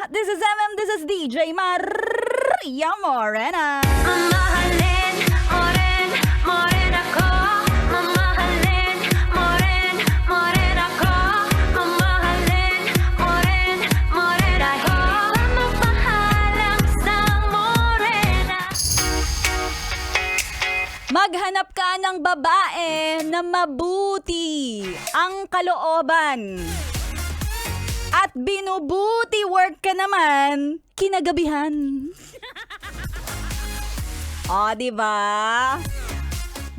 This is this is DJ Maria Morena. Mamahalin, moren, moren ako. Mamahalin, moren, moren ako. Mamahalin, moren, moren ako. Mapahalang sa morena. Maghanap ka ng babae na mabuti ang kalooban. At binubuti work ka naman kinagabihan. O, diba?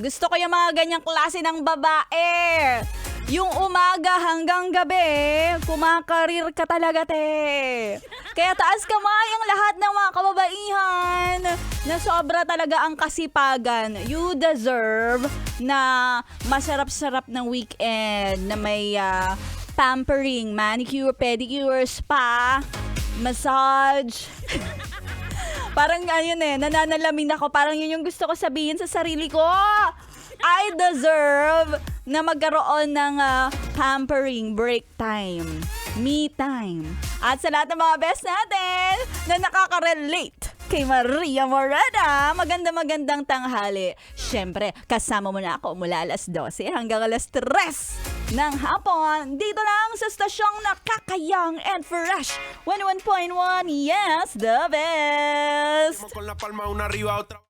Gusto ko yung mga ganyang klase ng babae. Yung umaga hanggang gabi, kumakarir ka talaga, te. Kaya taas kamay ang lahat ng mga kababaihan na sobra talaga ang kasipagan. You deserve na masarap-sarap ng weekend, na may pampering, manicure, pedicure, spa, massage. Parang ayun nananalamin ako. Parang yun yung gusto ko sabihin sa sarili ko. I deserve na magkaroon ng pampering, break time, me time. At sa lahat ng mga best natin na nakaka-relate kay Maria Morena, magandang tanghali. Siyempre, kasama mo na ako mula alas 12 hanggang alas 3 ng hapon. Dito lang sa stasyong nakakayang and fresh. 101.1, yes, the best! Con la palma una arriba, otra.